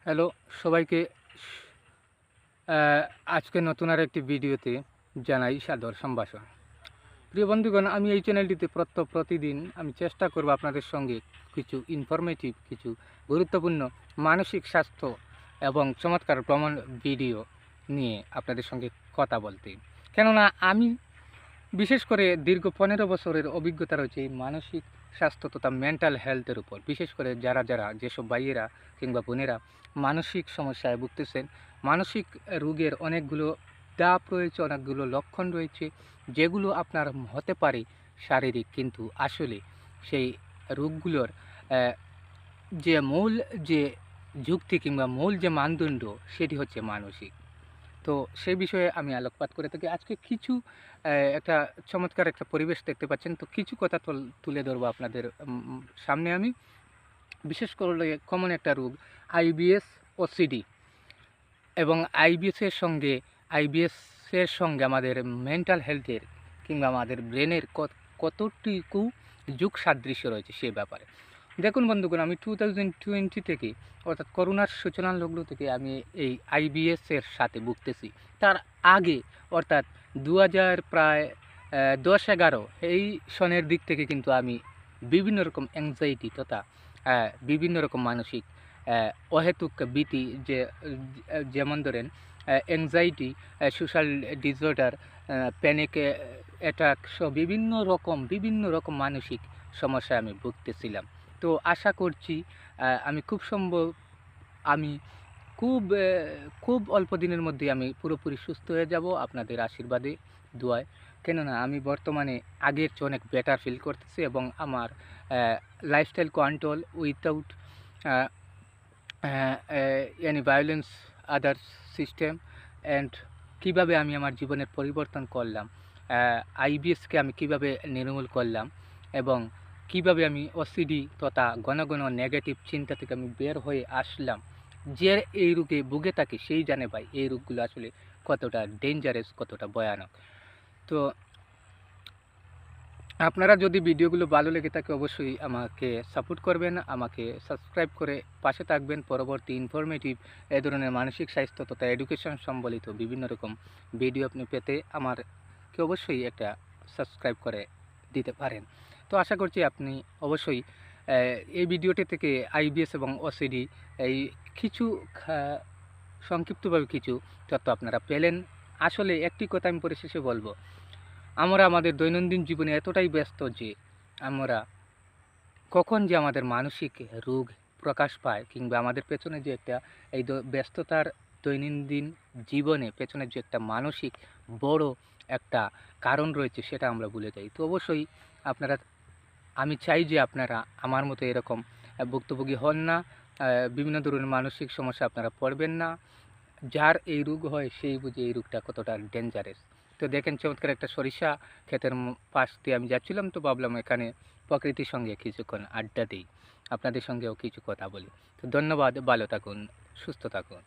Hello সবাইকে আজকে নতুন আর একটি ভিডিওতে জানাই সাদর সম্ভাষণ। প্রিয় বন্ধুগণ, আমি এই চ্যানেলটিতে প্রতিদিন আমি চেষ্টা করব আপনাদের সঙ্গে কিছু ইনফরমেটিভ, কিছু গুরুত্বপূর্ণ মানসিক স্বাস্থ্য এবং চমৎকার ভ্রমণ ভিডিও নিয়ে আপনাদের সঙ্গে কথা বলতে। কেননা আমি বিশেষ করে দীর্ঘ 15 বছরের অভিজ্ঞতা রয়েছে এই মানসিক স্বাস্থ্য তথা মেন্টাল হেলথের উপর। বিশেষ করে যারা যেসব ভাইয়েরা কিংবা বোনেরা মানসিক সমস্যায় ভুগতেছেন, মানসিক রোগের অনেকগুলো ধাপ রয়েছে, অনেকগুলো লক্ষণ রয়েছে, যেগুলো আপনার হতে পারে শারীরিক, কিন্তু আসলে সেই রোগগুলোর যে মূল যে যুক্তি কিংবা মূল যে মানদণ্ড সেটি হচ্ছে মানসিক। তো সেই বিষয়ে আমি আলোকপাত করে থাকি। আজকে কিছু একটা চমৎকার একটা পরিবেশ দেখতে পাচ্ছেন। তো কিছু কথা তুলে ধরবো আপনাদের সামনে আমি। বিশেষ করে কমন একটা রোগ আইবিএস, ওসিডি এবং আইবিএসের সঙ্গে আমাদের মেন্টাল হেলথের কিংবা আমাদের ব্রেনের কতটুকু যুগ সাদৃশ্য রয়েছে সে ব্যাপারে। দেখুন বন্ধুগণ, আমি 2020 থেকে অর্থাৎ করোনার সূচনা লগ্ন থেকে আমি এই আইবিএসের সাথে ভুগতেছি। তার আগে অর্থাৎ 2000 প্রায় 10-11 এই সনের দিক থেকে কিন্তু আমি বিভিন্ন রকম অ্যাংজাইটি তথা বিভিন্ন রকম মানসিক অহেতুক ভীতি, যেমন ধরেন anxiety, social disorder, panic attack সহ বিভিন্ন রকম মানসিক সমস্যায় আমি ভুগতেছিলাম। তো আশা করছি আমি আমি খুব অল্প দিনের মধ্যেই আমি পুরোপুরি সুস্থ হয়ে যাব আপনাদের আশীর্বাদে, দোয়ায়। কেননা আমি বর্তমানে আগের চেয়ে অনেক বেটার ফিল করতেছি এবং আমার lifestyle control without any violence other system and কীভাবে আমি আমার জীবনের পরিবর্তন করলাম, আইবিএসকে আমি কিভাবে নির্মূল করলাম এবং কিভাবে আমি ওসিডি তথা ঘন ঘন নেগেটিভ চিন্তা থেকে আমি বের হয়ে আসলাম। যে এই রোগে ভুগে থাকে সেই জানে ভাই এই রোগগুলো আসলে কতটা ডেঞ্জারাস, কতটা ভয়ানক। তো আপনারা যদি ভিডিওগুলো ভালো লেগে থাকে অবশ্যই আমাকে সাপোর্ট করবেন, আমাকে সাবস্ক্রাইব করে পাশে থাকবেন। পরবর্তী ইনফরমেটিভ এ ধরনের মানসিক স্বাস্থ্য তথা এডুকেশন সম্বলিত বিভিন্ন রকম ভিডিও আপনি পেতে আমারকে অবশ্যই একটা সাবস্ক্রাইব করে দিতে পারেন। তো আশা করছি আপনি অবশ্যই এই ভিডিওটি থেকে আইবিএস এবং ওসিডি এই কিছু সংক্ষিপ্তভাবে কিছু তথ্য আপনারা পেলেন। আসলে একটি কথা আমি পরিশেষে বলবো, আমরা আমাদের দৈনন্দিন জীবনে এতটাই ব্যস্ত যে আমরা কখন যে আমাদের মানসিক রোগ প্রকাশ পায় কিংবা আমাদের পেছনে যে একটা এই ব্যস্ততার দৈনন্দিন জীবনে পেছনে যে একটা মানসিক বড় একটা কারণ রয়েছে সেটা আমরা ভুলে যাই। তো অবশ্যই আপনারা, আমি চাই যে আপনারা আমার মতো এরকম ভুক্তভোগী হন না, বিভিন্ন ধরনের মানসিক সমস্যা আপনারা পড়বেন না। যার এই রোগ হয় সেই বুঝে এই রোগটা কতটা ডেঞ্জারাস। তো দেখেন চমৎকার একটা সরিষা ক্ষেতের পাশ দিয়ে আমি যাচ্ছিলাম, তো ভাবলাম এখানে প্রকৃতির সঙ্গে কিছুক্ষণ আড্ডা দিই, আপনাদের সঙ্গেও কিছু কথা বলি। তো ধন্যবাদ, ভালো থাকুন, সুস্থ থাকুন।